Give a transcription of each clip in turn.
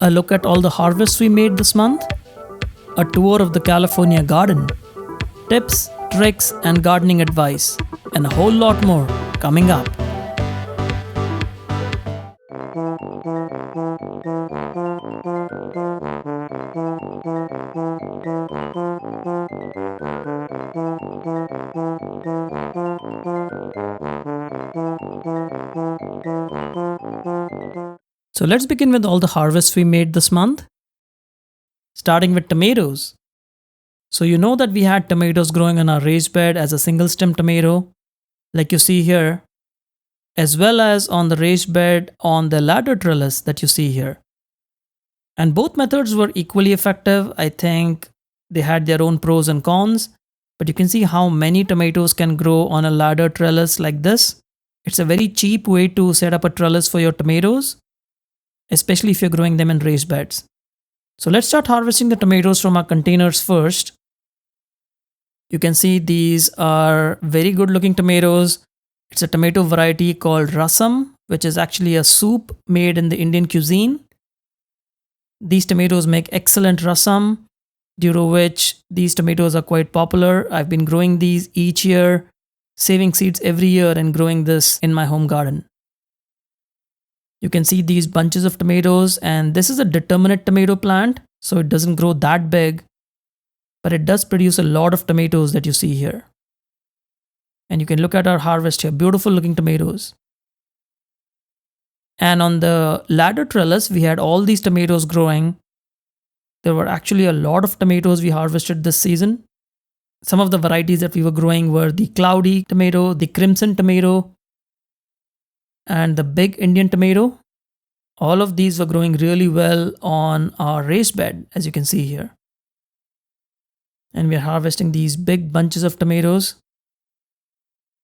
A look at all the harvests we made this month, a tour of the California garden, tips, tricks, and gardening advice, and a whole lot more coming up. So let's begin with all the harvests we made this month, starting with tomatoes. So you know that we had tomatoes growing on our raised bed as a single stem tomato, like you see here, as well as on the raised bed on the ladder trellis that you see here. And both methods were equally effective. I think they had their own pros and cons, but you can see how many tomatoes can grow on a ladder trellis like this. It's a very cheap way to set up a trellis for your tomatoes, especially if you're growing them in raised beds. So let's start harvesting the tomatoes from our containers first. You can see these are very good looking tomatoes. It's a tomato variety called rasam, which is actually a soup made in the Indian cuisine. These tomatoes make excellent rasam, due to which these tomatoes are quite popular. I've been growing these each year, saving seeds every year and growing this in my home garden. You can see these bunches of tomatoes, and this is a determinate tomato plant, so it doesn't grow that big, but it does produce a lot of tomatoes that you see here. And you can look at our harvest here, beautiful looking tomatoes. And on the ladder trellis, we had all these tomatoes growing. There were actually a lot of tomatoes we harvested this season. Some of the varieties that we were growing were the cloudy tomato, the crimson tomato, and the big Indian tomato. All of these were growing really well on our raised bed, as you can see here. And we are harvesting these big bunches of tomatoes.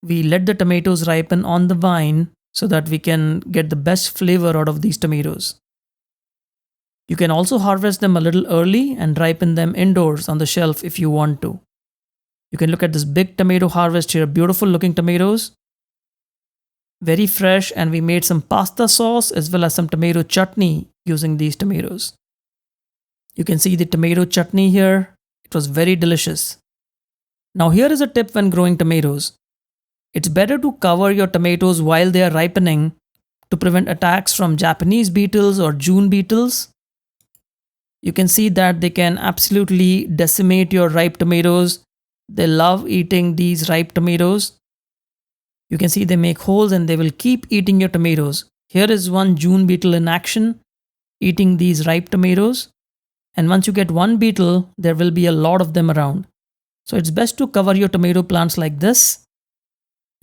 We let the tomatoes ripen on the vine so that we can get the best flavor out of these tomatoes. You can also harvest them a little early and ripen them indoors on the shelf if you want to. You can look at this big tomato harvest here, beautiful looking tomatoes. Very fresh, and we made some pasta sauce as well as some tomato chutney using these tomatoes. You can see the tomato chutney here. It was very delicious. Now here is a tip when growing tomatoes. It's better to cover your tomatoes while they are ripening to prevent attacks from Japanese beetles or June beetles. You can see that they can absolutely decimate your ripe tomatoes. They love eating these ripe tomatoes. You can see they make holes and they will keep eating your tomatoes. Here is one June beetle in action, eating these ripe tomatoes. And once you get one beetle, there will be a lot of them around. So it's best to cover your tomato plants like this.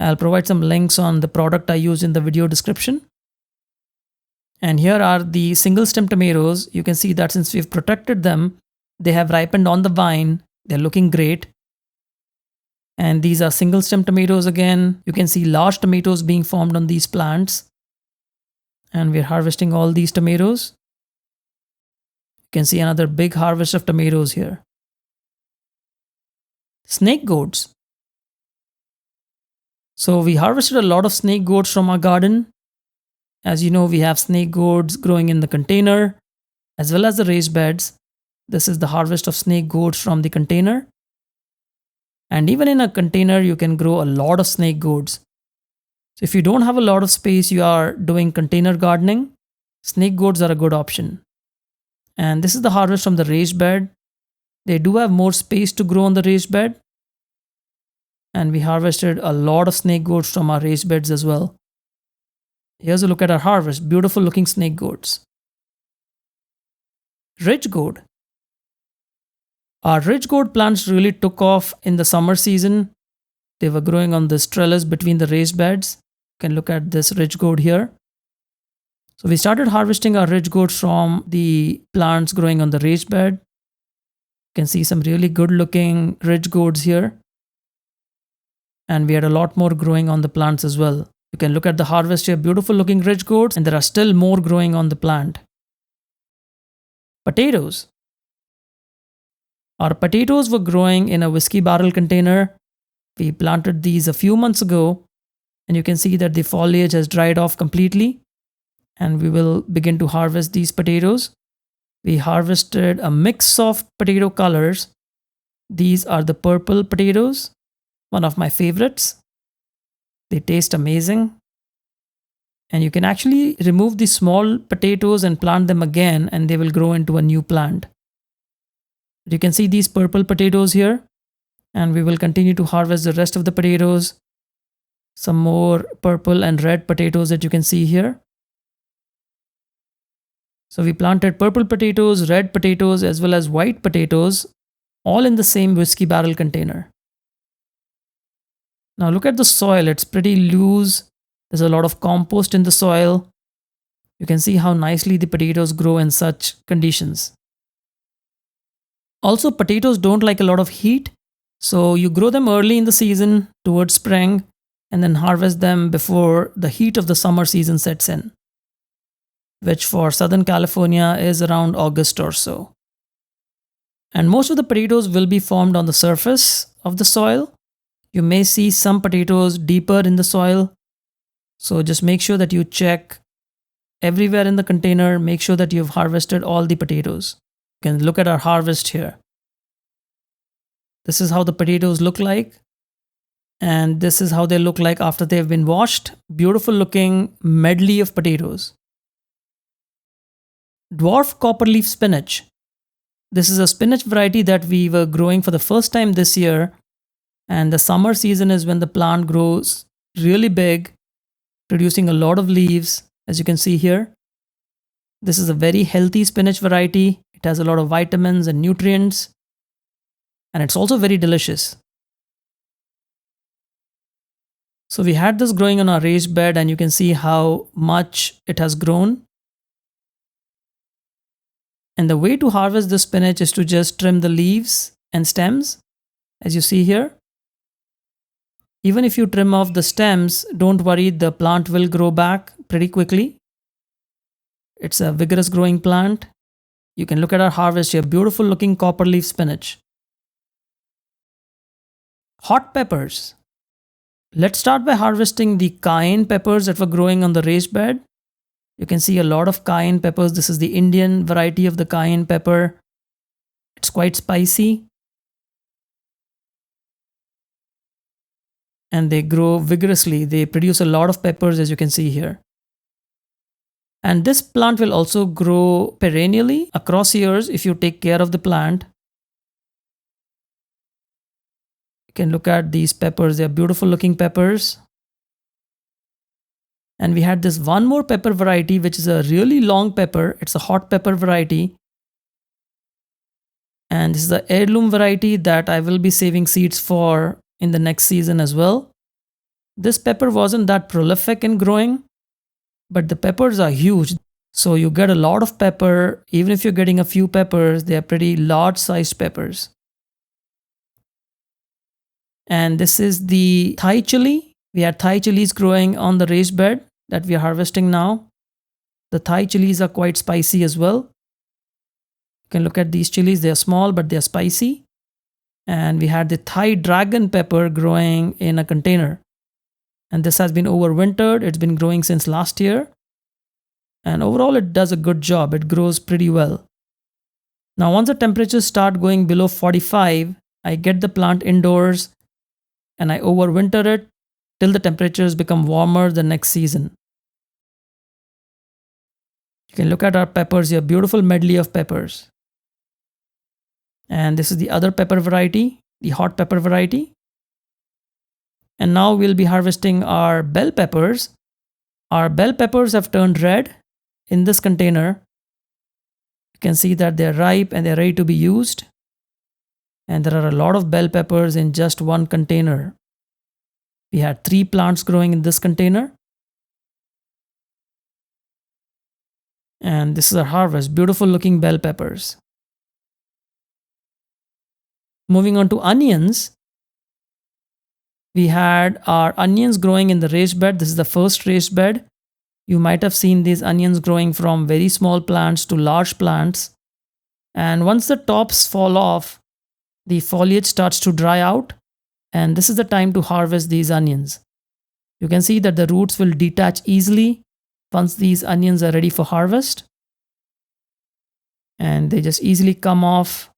I'll provide some links on the product I use in the video description. And here are the single stem tomatoes. You can see that since we've protected them, they have ripened on the vine. They're looking great. And these are single stem tomatoes again. You can see large tomatoes being formed on these plants. And we're harvesting all these tomatoes. You can see another big harvest of tomatoes here. Snake gourds. So we harvested a lot of snake gourds from our garden. As you know, we have snake gourds growing in the container as well as the raised beds. This is the harvest of snake gourds from the container. And even in a container, you can grow a lot of snake gourds. So if you don't have a lot of space, you are doing container gardening, snake gourds are a good option. And this is the harvest from the raised bed. They do have more space to grow on the raised bed. And we harvested a lot of snake gourds from our raised beds as well. Here's a look at our harvest, beautiful looking snake gourds. Ridge gourd. Our ridge gourd plants really took off in the summer season. They were growing on this trellis between the raised beds. You can look at this ridge gourd here. So we started harvesting our ridge gourds from the plants growing on the raised bed. You can see some really good looking ridge gourds here. And we had a lot more growing on the plants as well. You can look at the harvest here, beautiful looking ridge gourds, and there are still more growing on the plant. Potatoes. Our potatoes were growing in a whiskey barrel container. We planted these a few months ago, and you can see that the foliage has dried off completely. And we will begin to harvest these potatoes. We harvested a mix of potato colors. These are the purple potatoes, one of my favorites. They taste amazing. And you can actually remove the small potatoes and plant them again, and they will grow into a new plant. You can see these purple potatoes here, and we will continue to harvest the rest of the potatoes. Some more purple and red potatoes that you can see here. So we planted purple potatoes, red potatoes, as well as white potatoes, all in the same whiskey barrel container. Now look at the soil, it's pretty loose. There's a lot of compost in the soil. You can see how nicely the potatoes grow in such conditions. Also, potatoes don't like a lot of heat, so you grow them early in the season towards spring and then harvest them before the heat of the summer season sets in, which for Southern California is around August or so. And most of the potatoes will be formed on the surface of the soil. You may see some potatoes deeper in the soil. So just make sure that you check everywhere in the container. Make sure that you've harvested all the potatoes. You can look at our harvest here. This is how the potatoes look like. And this is how they look like after they've been washed. Beautiful looking medley of potatoes. Dwarf copperleaf spinach. This is a spinach variety that we were growing for the first time this year. And the summer season is when the plant grows really big, producing a lot of leaves, as you can see here. This is a very healthy spinach variety. It has a lot of vitamins and nutrients. And it's also very delicious. So we had this growing on our raised bed, and you can see how much it has grown. And the way to harvest the spinach is to just trim the leaves and stems, as you see here. Even if you trim off the stems, don't worry, the plant will grow back pretty quickly. It's a vigorous growing plant. You can look at our harvest here, beautiful looking copperleaf spinach. Hot peppers. Let's start by harvesting the cayenne peppers that were growing on the raised bed. You can see a lot of cayenne peppers. This is the Indian variety of the cayenne pepper. It's quite spicy. And they grow vigorously. They produce a lot of peppers, as you can see here. And this plant will also grow perennially across years if you take care of the plant. You can look at these peppers. They are beautiful looking peppers. And we had this one more pepper variety, which is a really long pepper. It's a hot pepper variety. And this is the heirloom variety that I will be saving seeds for in the next season as well. This pepper wasn't that prolific in growing, but the peppers are huge. So you get a lot of pepper. Even if you're getting a few peppers, they are pretty large sized peppers. And this is the Thai chili. We had Thai chilies growing on the raised bed that we are harvesting now. The Thai chilies are quite spicy as well. You can look at these chilies. They are small, but they are spicy. And we had the Thai dragon pepper growing in a container. And this has been overwintered. It's been growing since last year. And overall, it does a good job. It grows pretty well. Now, once the temperatures start going below 45, I get the plant indoors and I overwinter it till the temperatures become warmer the next season. You can look at our peppers here, beautiful medley of peppers. And this is the other pepper variety, the hot pepper variety. And now we'll be harvesting our bell peppers. Our bell peppers have turned red in this container. You can see that they're ripe and they're ready to be used. And there are a lot of bell peppers in just one container. We had 3 plants growing in this container. And this is our harvest, beautiful looking bell peppers. Moving on to onions. We had our onions growing in the raised bed. This is the first raised bed. You might have seen these onions growing from very small plants to large plants. And once the tops fall off, the foliage starts to dry out. And this is the time to harvest these onions. You can see that the roots will detach easily once these onions are ready for harvest. and they just easily come off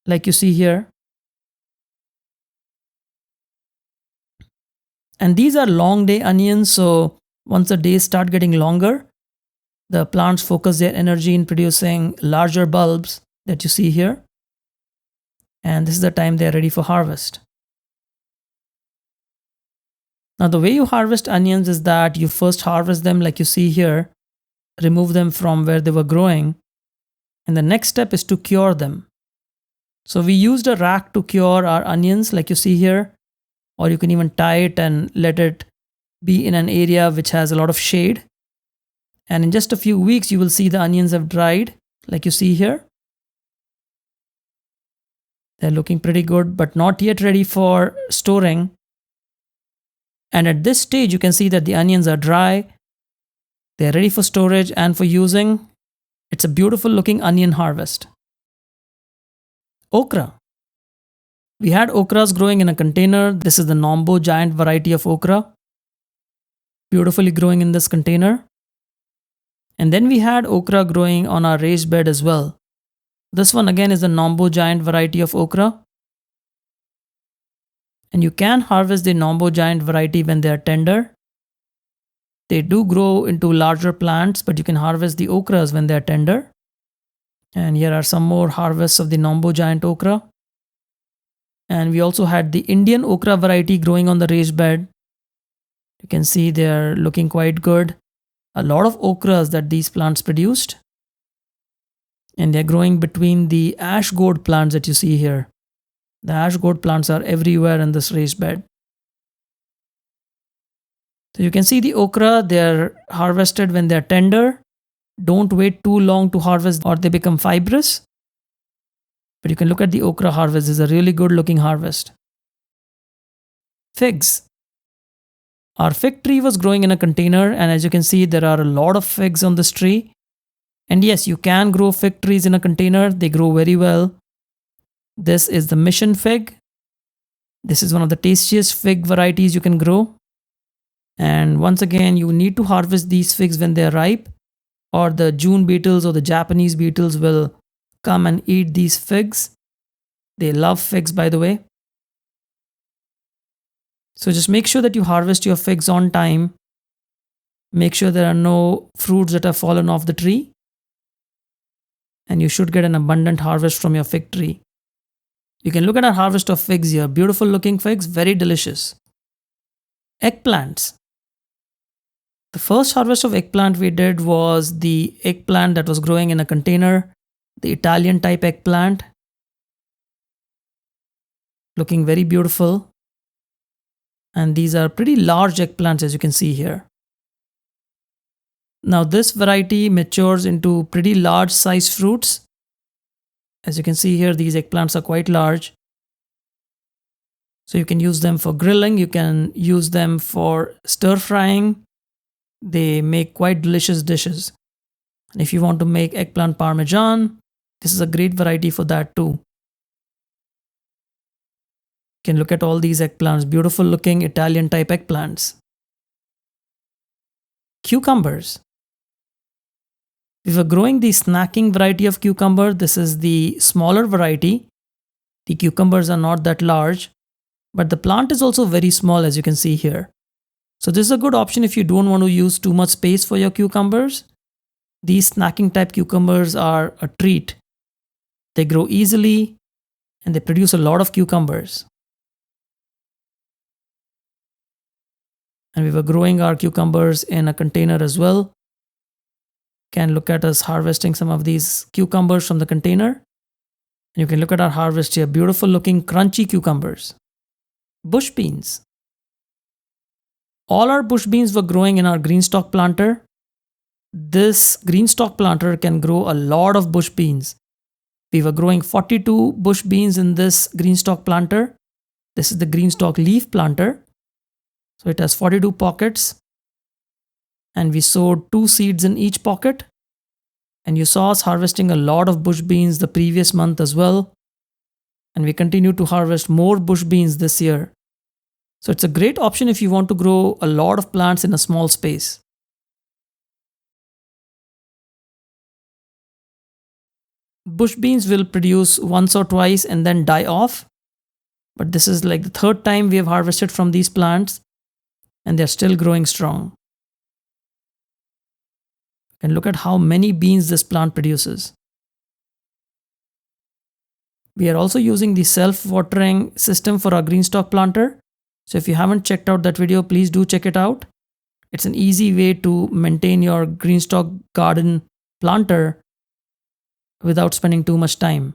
like you see here. And these are long day onions, so once the days start getting longer, the plants focus their energy in producing larger bulbs that you see here. And this is the time they are ready for harvest. Now, the way you harvest onions is that you first harvest them like you see here, remove them from where they were growing, and the next step is to cure them. So we used a rack to cure our onions like you see here, or you can even tie it and let it be in an area which has a lot of shade. And in just a few weeks, you will see the onions have dried like you see here. They're looking pretty good, but not yet ready for storing. And at this stage, you can see that the onions are dry. They're ready for storage and for using. It's a beautiful looking onion harvest. Okra. We had okras growing in a container. This is the Nombo giant variety of okra. Beautifully growing in this container. And then we had okra growing on our raised bed as well. This one again is the Nombo giant variety of okra. And you can harvest the Nombo giant variety when they are tender. They do grow into larger plants, but you can harvest the okras when they are tender. And here are some more harvests of the Nombo giant okra. And we also had the Indian okra variety growing on the raised bed. You can see they are looking quite good. A lot of okras that these plants produced. And they're growing between the ash gourd plants that you see here. The ash gourd plants are everywhere in this raised bed. So you can see the okra, they're harvested when they're tender. Don't wait too long to harvest or they become fibrous. But you can look at the okra harvest. This is a really good looking harvest. Figs. Our fig tree was growing in a container, and as you can see, there are a lot of figs on this tree. And yes, you can grow fig trees in a container. They grow very well. This is the mission fig. This is one of the tastiest fig varieties you can grow. And once again, you need to harvest these figs when they're ripe, or the June beetles or the Japanese beetles will come and eat these figs. They love figs, by the way. So just make sure that you harvest your figs on time. Make sure there are no fruits that have fallen off the tree. And you should get an abundant harvest from your fig tree. You can look at our harvest of figs here. Beautiful looking figs, very delicious. Eggplants. The first harvest of eggplant we did was the eggplant that was growing in a container, the Italian type eggplant. Looking very beautiful. And these are pretty large eggplants as you can see here. Now this variety matures into pretty large size fruits. As you can see here, these eggplants are quite large. So you can use them for grilling, you can use them for stir frying. They make quite delicious dishes. And if you want to make eggplant parmesan, this is a great variety for that too. You can look at all these eggplants, beautiful looking Italian type eggplants. Cucumbers. We were growing the snacking variety of cucumber. This is the smaller variety. The cucumbers are not that large, but the plant is also very small as you can see here. So this is a good option if you don't want to use too much space for your cucumbers. These snacking type cucumbers are a treat. They grow easily and they produce a lot of cucumbers. And we were growing our cucumbers in a container as well. Can look at us harvesting some of these cucumbers from the container. And you can look at our harvest here, beautiful looking crunchy cucumbers. Bush beans. All our bush beans were growing in our greenstock planter. This greenstock planter can grow a lot of bush beans. We were growing 42 bush beans in this greenstock planter. This is the greenstock leaf planter. So it has 42 pockets. And we sowed 2 seeds in each pocket. And you saw us harvesting a lot of bush beans the previous month as well. And we continue to harvest more bush beans this year. So it's a great option if you want to grow a lot of plants in a small space. Bush beans will produce once or twice and then die off. But this is like the third time we have harvested from these plants, and they're still growing strong. And look at how many beans this plant produces. We are also using the self-watering system for our greenstock planter. So if you haven't checked out that video, please do check it out. It's an easy way to maintain your greenstock garden planter without spending too much time.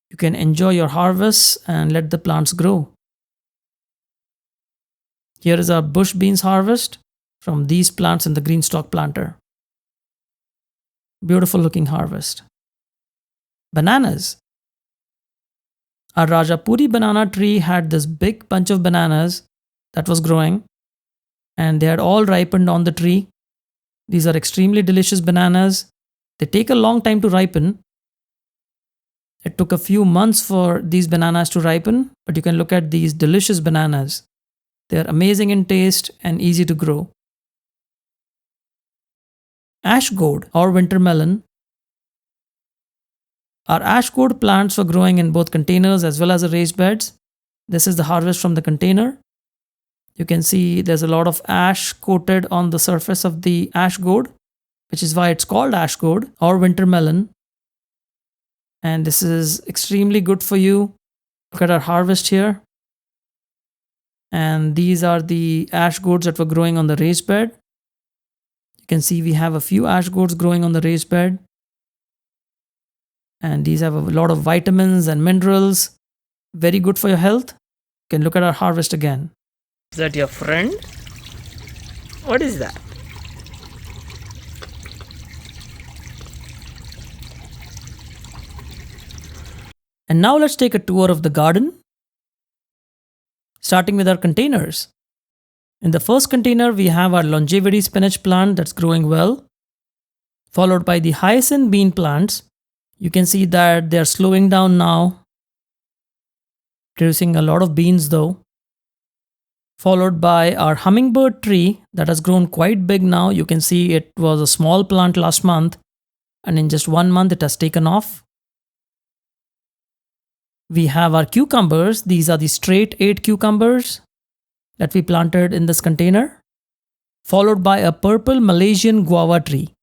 You can enjoy your harvests and let the plants grow. Here is our bush beans harvest from these plants in the greenstock planter. Beautiful looking harvest. Bananas. Our Rajapuri banana tree had this big bunch of bananas that was growing, and they had all ripened on the tree. These are extremely delicious bananas. They take a long time to ripen. It took a few months for these bananas to ripen, but you can look at these delicious bananas. They are amazing in taste and easy to grow. Ash gourd or winter melon. Our ash gourd plants were growing in both containers as well as the raised beds. This is the harvest from the container. You can see there's a lot of ash coated on the surface of the ash gourd, which is why it's called ash gourd or winter melon. And this is extremely good for you. Look at our harvest here. And these are the ash gourds that were growing on the raised bed. You can see we have a few ash gourds growing on the raised bed. And these have a lot of vitamins and minerals. Very good for your health. You can look at our harvest again. Is that your friend? What is that? And now let's take a tour of the garden, starting with our containers. In the first container, we have our longevity spinach plant that's growing well, followed by the hyacinth bean plants. You can see that they're slowing down now, producing a lot of beans though. Followed by our hummingbird tree that has grown quite big now. You can see it was a small plant last month, and in just 1 month it has taken off. We have our cucumbers. These are the straight 8 cucumbers that we planted in this container, followed by a purple Malaysian guava tree.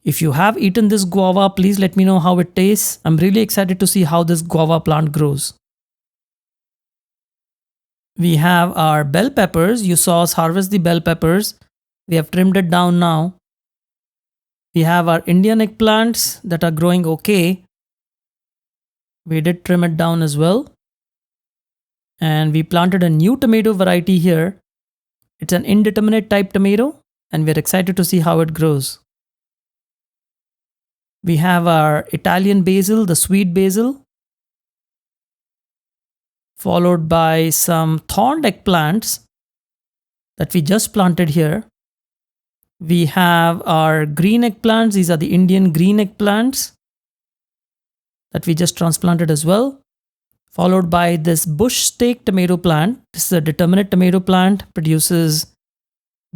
If you have eaten this guava, please let me know how it tastes. I'm really excited to see how this guava plant grows. We have our bell peppers. You saw us harvest the bell peppers. We have trimmed it down now. We have our Indian eggplants that are growing okay. We did trim it down as well. And we planted a new tomato variety here. It's an indeterminate type tomato, and we're excited to see how it grows. We have our Italian basil, the sweet basil, followed by some thorned eggplants that we just planted here. We have our green eggplants. These are the Indian green eggplants that we just transplanted as well, followed by this bush steak tomato plant. This is a determinate tomato plant, produces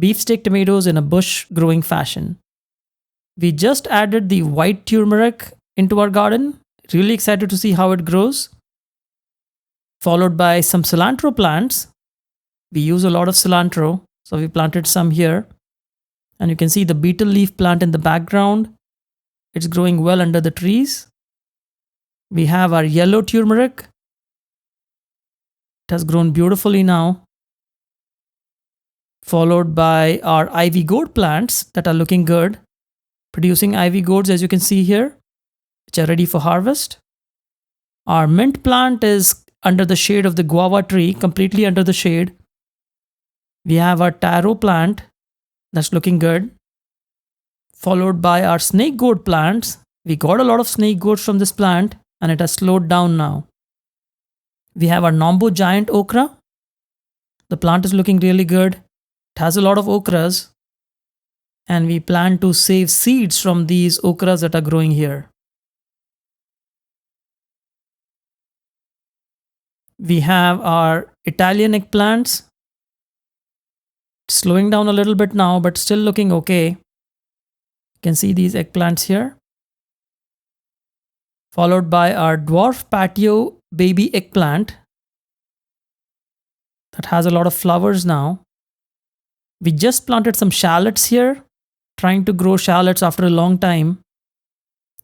beefsteak tomatoes in a bush growing fashion. We just added the white turmeric into our garden. Really excited to see how it grows. Followed by some cilantro plants. We use a lot of cilantro, so we planted some here. And you can see the beetle leaf plant in the background. It's growing well under the trees. We have our yellow turmeric. It has grown beautifully now. Followed by our ivy gourd plants that are looking good, producing ivy gourds as you can see here, which are ready for harvest. Our mint plant is under the shade of the guava tree, completely under the shade. We have our taro plant that's looking good, followed by our snake gourd plants. We got a lot of snake gourds from this plant, and it has slowed down now. We have our Nombo giant okra. The plant is looking really good. It has a lot of okras, and we plan to save seeds from these okras that are growing here. We have our Italian eggplants. Slowing down a little bit now, but still looking okay. You can see these eggplants here. followed by our dwarf patio baby eggplant that has a lot of flowers now. We just planted some shallots here, trying to grow shallots after a long time.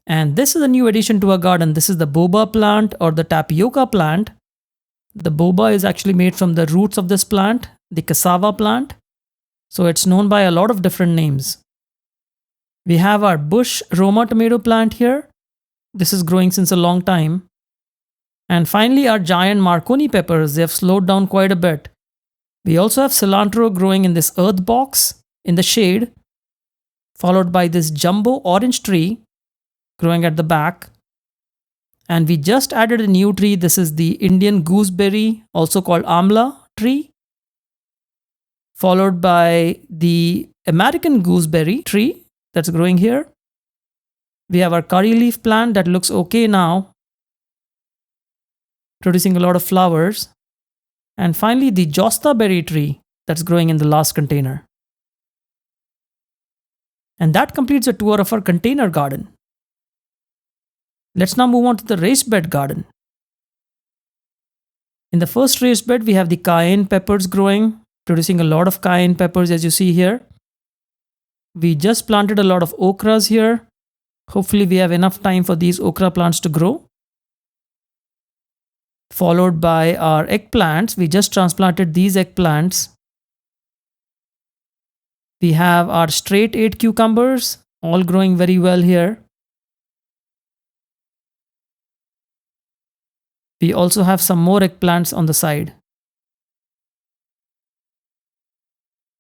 And this is a new addition to our garden. This is the boba plant or the tapioca plant. The boba is actually made from the roots of this plant, the cassava plant. So it's known by a lot of different names. We have our bush Roma tomato plant here. This is growing since a long time. And finally, our giant Marconi peppers. They have slowed down quite a bit. We also have cilantro growing in this earth box in the shade, followed by this jumbo orange tree growing at the back. And we just added a new tree. This is the Indian gooseberry, also called amla tree, followed by the American gooseberry tree that's growing here. We have our curry leaf plant that looks okay now, producing a lot of flowers. And finally, the josta berry tree that's growing in the last container. And that completes a tour of our container garden. Let's now move on to the raised bed garden. In the first raised bed, we have the cayenne peppers growing, producing a lot of cayenne peppers as you see here. We just planted a lot of okras here. Hopefully we have enough time for these okra plants to grow. Followed by our eggplants. We just transplanted these eggplants. We have our straight 8 cucumbers, all growing very well here. We also have some more eggplants on the side.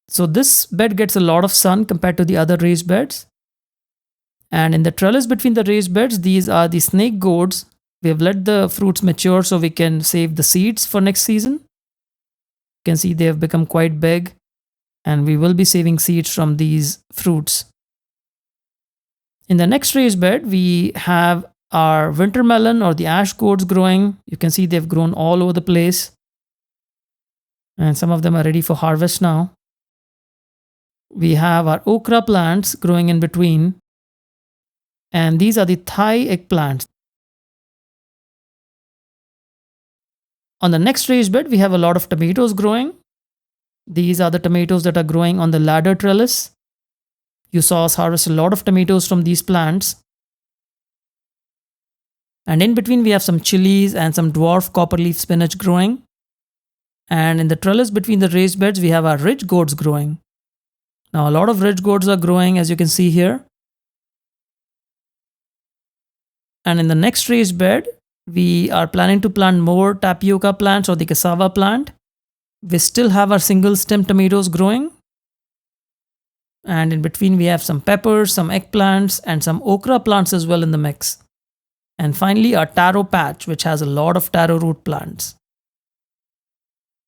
So this bed gets a lot of sun compared to the other raised beds. And in the trellis between the raised beds, these are the snake gourds. We have let the fruits mature so we can save the seeds for next season. You can see they have become quite big, and we will be saving seeds from these fruits. In the next raised bed, we have our winter melon or the ash gourds growing. You can see they've grown all over the place. And some of them are ready for harvest now. We have our okra plants growing in between. And these are the Thai eggplants. On the next raised bed, we have a lot of tomatoes growing. These are the tomatoes that are growing on the ladder trellis. You saw us harvest a lot of tomatoes from these plants. And in between, we have some chilies and some dwarf copperleaf spinach growing. And in the trellis between the raised beds, we have our ridge gourds growing. Now, a lot of ridge gourds are growing, as you can see here. And in the next raised bed, we are planning to plant more tapioca plants or the cassava plant. We still have our single stem tomatoes growing. And in between, we have some peppers, some eggplants, and some okra plants as well in the mix. And finally, our taro patch, which has a lot of taro root plants.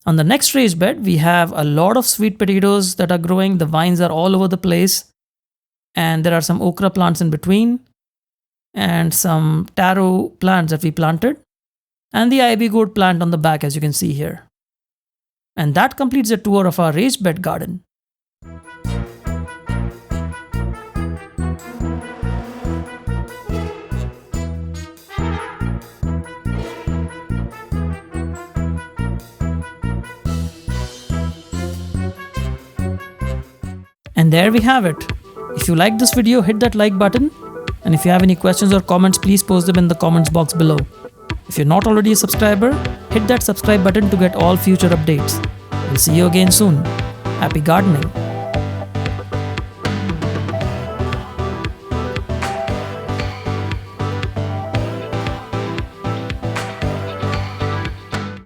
On the next raised bed, we have a lot of sweet potatoes that are growing. The vines are all over the place. And there are some okra plants in between. And some taro plants that we planted. And the ivy gourd plant on the back, as you can see here. And that completes the tour of our raised bed garden. And there we have it. If you like this video, hit that like button. And if you have any questions or comments, please post them in the comments box below. If you're not already a subscriber, hit that subscribe button to get all future updates. We'll see you again soon. Happy gardening!